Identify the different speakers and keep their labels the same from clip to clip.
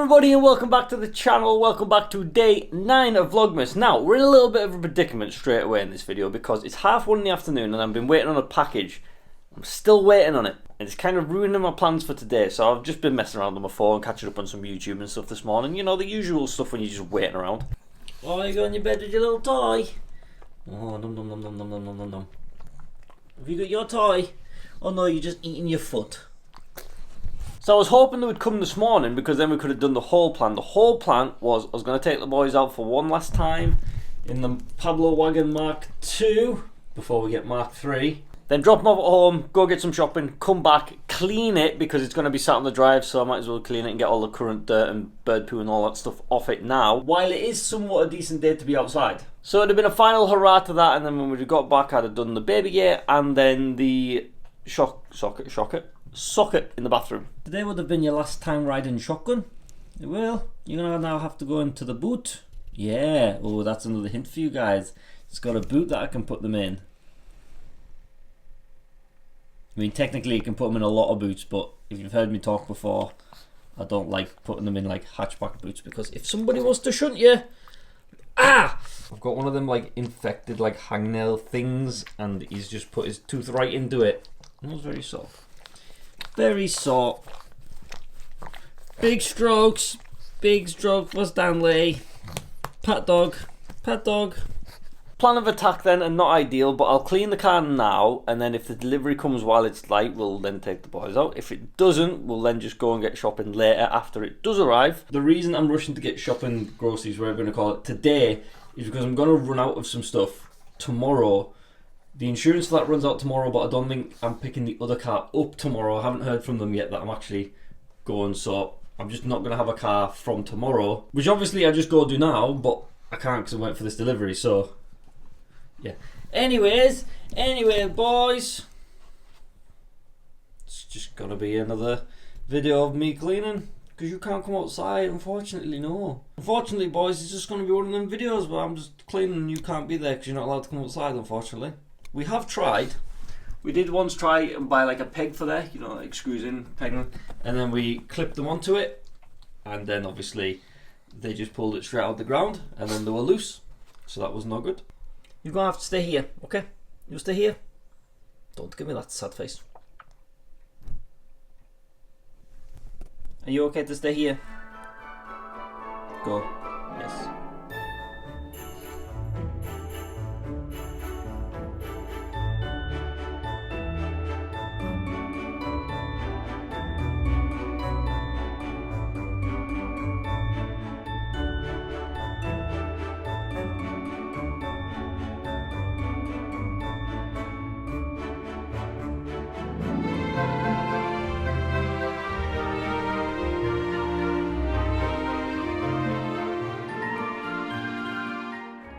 Speaker 1: everybody and welcome back to the channel, welcome back to day 9 of Vlogmas. Now, we're in a little bit of a predicament straight away in this video because it's 1:30 in the afternoon and I've been waiting on a package. I'm still waiting on it and it's kind of ruining my plans for today, so I've just been messing around on my phone, catching up on some YouTube and stuff this morning. You know, the usual stuff when you're just waiting around. Oh, you got in your bed with your little toy? Oh, nom nom nom nom nom nom nom nom nom. Have you got your toy? Oh no, you're just eating your foot. So I was hoping they would come this morning because then we could have done the whole plan. The whole plan was I was going to take the boys out for one last time in the Pablo wagon Mark II before we get Mark III. Then drop them off at home, go get some shopping, come back, clean it because it's going to be sat on the drive, so I might as well clean it and get all the current dirt and bird poo and all that stuff off it now, while it is somewhat a decent day to be outside. So it'd have been a final hurrah to that, and then when we got back I'd have done the baby gate and then the socket in the bathroom. Today would have been your last time riding shotgun. It will. You're gonna now have to go into the boot. Yeah. Oh, that's another hint for you guys. It's got a boot that I can put them in. I mean, technically you can put them in a lot of boots, but if you've heard me talk before, I don't like putting them in like hatchback boots because if somebody wants to shunt you, I've got one of them like infected like hangnail things, and he's just put his tooth right into it. It was very soft. Very sore. Big strokes for Stanley. Pat dog. Plan of attack then, and not ideal, but I'll clean the car now, and then if the delivery comes while it's light, we'll then take the boys out. If it doesn't, we'll then just go and get shopping later after it does arrive. The reason I'm rushing to get shopping, groceries, whatever we're going to call it, today is because I'm going to run out of some stuff tomorrow. The insurance for that runs out tomorrow, but I don't think I'm picking the other car up tomorrow. I haven't heard from them yet that I'm actually going, so I'm just not going to have a car from tomorrow, which obviously I just go do now, but I can't because I'm waiting for this delivery, so yeah. Anyway, boys, it's just going to be another video of me cleaning because you can't come outside, unfortunately, no. Unfortunately, boys, it's just going to be one of them videos where I'm just cleaning and you can't be there because you're not allowed to come outside, unfortunately. We have tried. We did once try and buy like a peg for there, you know, like screws in, pegging, and then we clipped them onto it, and then obviously they just pulled it straight out of the ground, and then they were loose, so that was no good. You're gonna have to stay here, okay? You stay here. Don't give me that sad face. Are you okay to stay here? Go. Yes.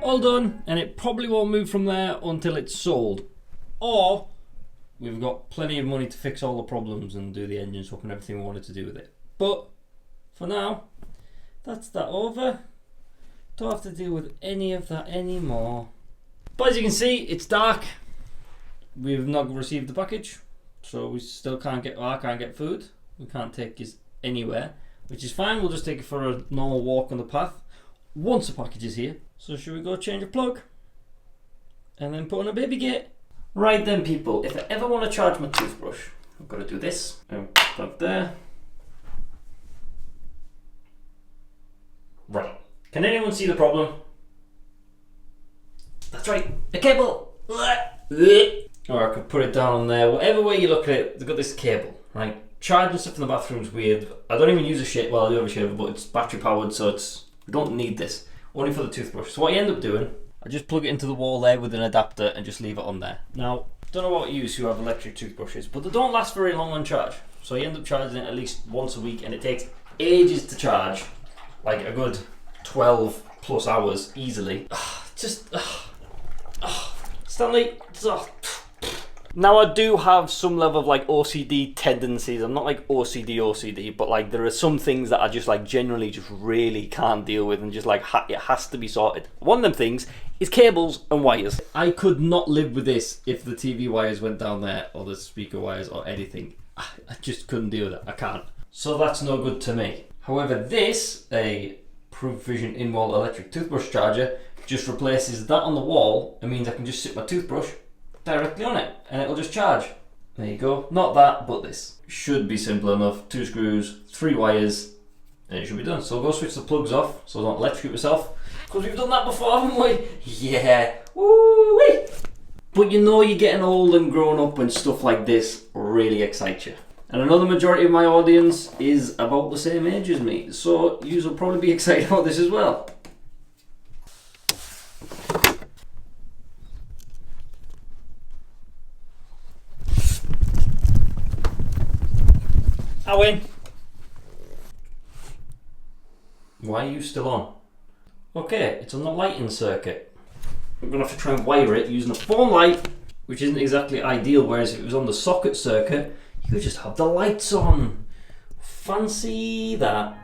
Speaker 1: All done, and it probably won't move from there until it's sold, or we've got plenty of money to fix all the problems and do the engine swap and everything we wanted to do with it. But for now, that's that over. Don't have to deal with any of that anymore. But as you can see, it's dark. We've not received the package, so we still can't get. Well, I can't get food. We can't take it anywhere, which is fine. We'll just take it for a normal walk on the path once the package is here. So should we go change a plug and then put on a baby gate? Right then, people, if I ever want to charge my toothbrush, I've got to do this and plug there. Right, can anyone see the problem? That's right, a cable. Or I could put it down on there. Whatever way you look at it, they've got this cable, right? Charging stuff in the bathroom's weird. I don't even use a shit. Well, I do have a shaver, but it's battery powered, so we don't need this. Only for the toothbrush. So what you end up doing, I just plug it into the wall there with an adapter and just leave it on there. Now, don't know about you who have electric toothbrushes, but they don't last very long on charge. So you end up charging it at least once a week, and it takes ages to charge, like a good 12 plus hours easily. Stanley. Now I do have some level of like OCD tendencies. I'm not like OCD, but like there are some things that I just like generally just really can't deal with and just like it has to be sorted. One of them things is cables and wires. I could not live with this if the TV wires went down there or the speaker wires or anything. I just couldn't deal with it. I can't. So that's no good to me. However, this, a Proof Vision in-wall electric toothbrush charger, just replaces that on the wall and means I can just sit my toothbrush directly on it and it'll just charge. There you go. Not that, but this. Should be simple enough. 2 screws, 3 wires, and it should be done. So I'll go switch the plugs off so I don't electrocute myself. Because we've done that before, haven't we? Yeah. Woo-wee! But you know you're getting old and grown up when stuff like this really excites you. And I know the majority of my audience is about the same age as me, so you will probably be excited about this as well. I win. Why are you still on? Okay, it's on the lighting circuit. I'm going to have to try and wire it using a phone light, which isn't exactly ideal, whereas if it was on the socket circuit, you could just have the lights on. Fancy that.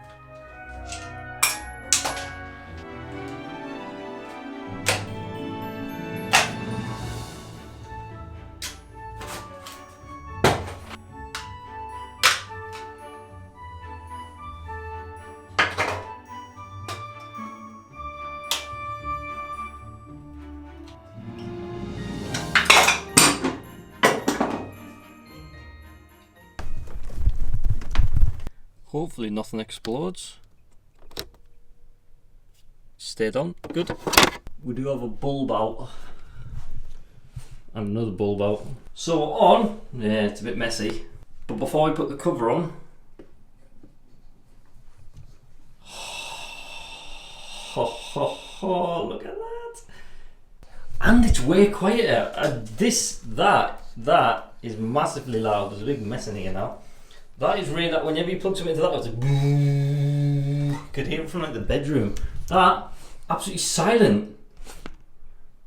Speaker 1: Hopefully nothing explodes. Stayed on, good. We do have a bulb out. And another bulb out. So on, yeah, it's a bit messy. But before we put the cover on, look at that. And it's way quieter. That is massively loud. There's a big mess in here now. That is really that whenever you plug something into that, it's like boom. You could hear it from like the bedroom. That absolutely silent.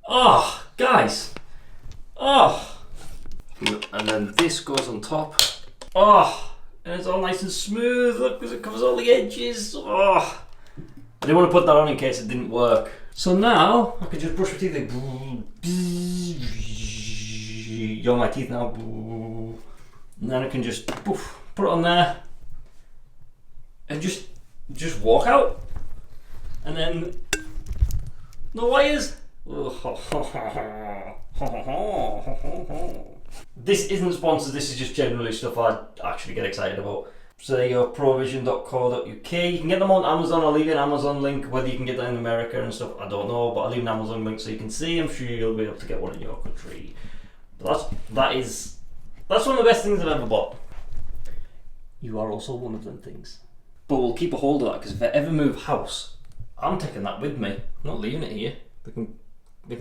Speaker 1: Oh, guys. Oh. And then this goes on top. Oh, and it's all nice and smooth. Look, because it covers all the edges. Oh. I didn't want to put that on in case it didn't work. So now I can just brush my teeth like. You're my teeth now. And then I can just poof, put it on there and just walk out, and then no wires. This isn't sponsored, this is just generally stuff I actually get excited about. So there you go, provision.co.uk. You can get them on Amazon. I'll leave an Amazon link. Whether you can get that in America and stuff, I don't know, but I'll leave an Amazon link so you can see. I'm sure you'll be able to get one in your country. But that's one of the best things I've ever bought. You are also one of them things. But we'll keep a hold of that, because if I ever move house, I'm taking that with me. I'm not leaving it here. They can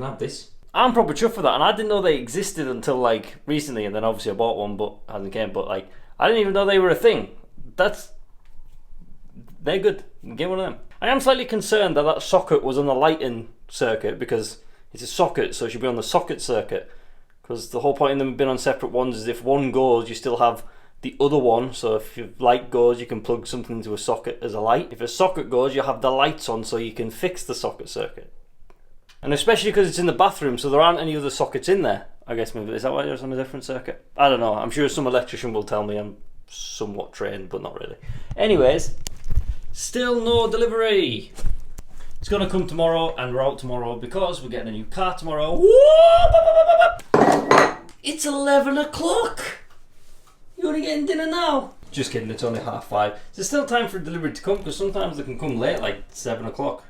Speaker 1: have this. I'm proper chuffed for that, and I didn't know they existed until like recently, and then obviously I bought one, but hasn't came. But like, I didn't even know they were a thing. They're good. Get one of them. I am slightly concerned that socket was on the lighting circuit, because it's a socket, so it should be on the socket circuit. Because the whole point of them being on separate ones is if one goes, you still have the other one. So if your light goes, you can plug something into a socket as a light. If a socket goes, you have the lights on so you can fix the socket circuit. And especially because it's in the bathroom, so there aren't any other sockets in there. I guess maybe, is that why it's on a different circuit? I don't know. I'm sure some electrician will tell me. I'm somewhat trained, but not really. Anyways, still no delivery. It's going to come tomorrow, and we're out tomorrow because we're getting a new car tomorrow. It's 11 o'clock. You only getting dinner now? Just kidding, it's only 5:30. There's still time for delivery to come, because sometimes they can come late, like 7 o'clock.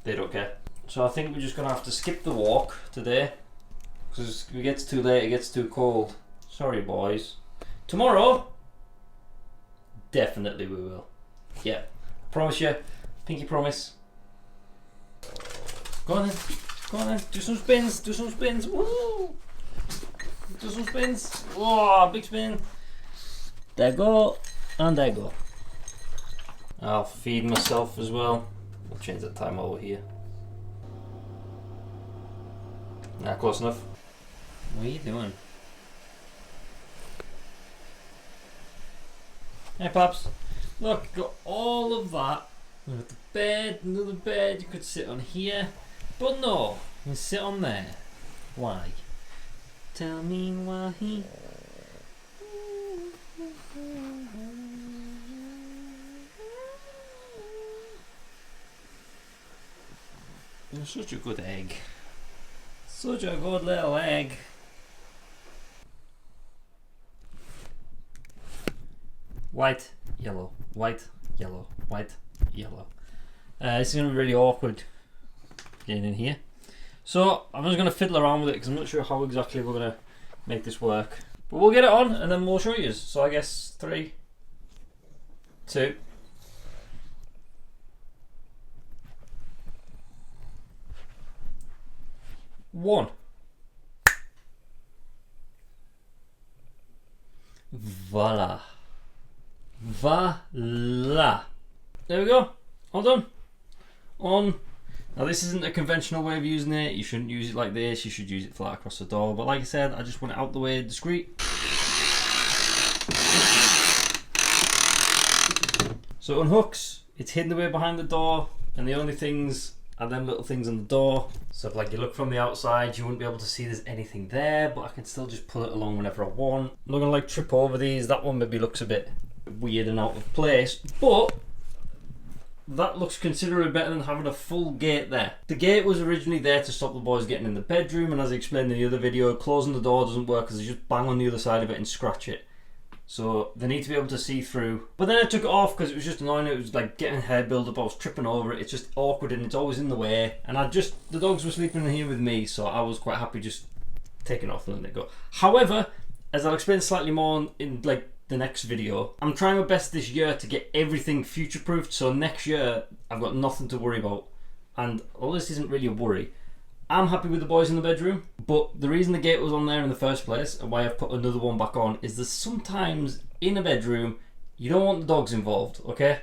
Speaker 1: They don't care. So I think we're just going to have to skip the walk today, because if it gets too late, it gets too cold. Sorry, boys. Tomorrow, definitely we will. Yeah, promise you. Pinky promise. Go on then, do some spins, woo! Do some spins, whoa, big spin. There go, and there go. I'll feed myself as well. I'll change that time over here. Nah, close enough. What are you doing? Hey Paps, look, got all of that. We've got the bed, another bed, you could sit on here, but no, you can sit on there. Why? Tell me why. You're such a good egg. Such a good little egg. White, yellow, white, yellow, white, yellow. It's going to be really awkward getting in here. So I'm just going to fiddle around with it because I'm not sure how exactly we're going to make this work. But we'll get it on and then we'll show you. So I guess 3, 2, 1. Voila. Voila. There we go. All done. On. Now this isn't a conventional way of using it. You shouldn't use it like this. You should use it flat across the door. But like I said, I just want it out the way discreet. So it unhooks. It's hidden away behind the door. And the only things are them little things on the door. So if like you look from the outside, you wouldn't be able to see there's anything there. But I can still just pull it along whenever I want. I'm not going to like trip over these. That one maybe looks a bit weird and out of place. But that looks considerably better than having a full gate there. The gate was originally there to stop the boys getting in the bedroom, and as I explained in the other video, closing the door doesn't work because they just bang on the other side of it and scratch it. So they need to be able to see through. But then I took it off because it was just annoying. It was like getting hair build-up. I was tripping over it. It's just awkward and it's always in the way. And the dogs were sleeping in here with me, so I was quite happy just taking it off and letting it go. However, as I'll explain slightly more in like the next video, I'm trying my best this year to get everything future-proofed, so next year I've got nothing to worry about. And all this isn't really a worry. I'm happy with the boys in the bedroom, but the reason the gate was on there in the first place and why I've put another one back on is that sometimes in a bedroom you don't want the dogs involved, okay?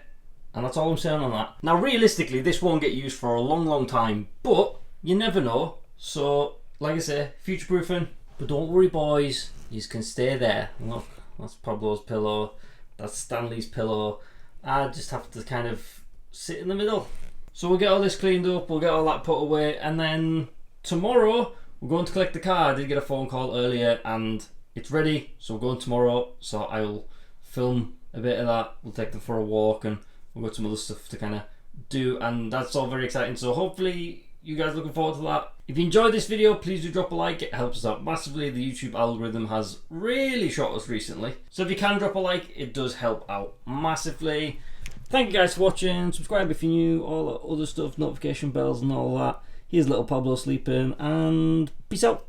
Speaker 1: And that's all I'm saying on that. Now realistically this won't get used for a long time, but you never know. So like I say, future-proofing, but don't worry boys, you can stay there. Look, that's Pablo's pillow, that's Stanley's pillow. I just have to kind of sit in the middle. So we'll get all this cleaned up, we'll get all that put away, and then tomorrow we're going to collect the car. I did get a phone call earlier and it's ready, so we're going tomorrow. So I'll film a bit of that, we'll take them for a walk, and we've got some other stuff to kind of do, and that's all very exciting. So hopefully you guys are looking forward to that. If you enjoyed this video, please do drop a like. It helps us out massively. The YouTube algorithm has really shot us recently. So if you can drop a like, it does help out massively. Thank you guys for watching. Subscribe if you're new, all that other stuff, notification bells and all that. Here's little Pablo sleeping, and peace out.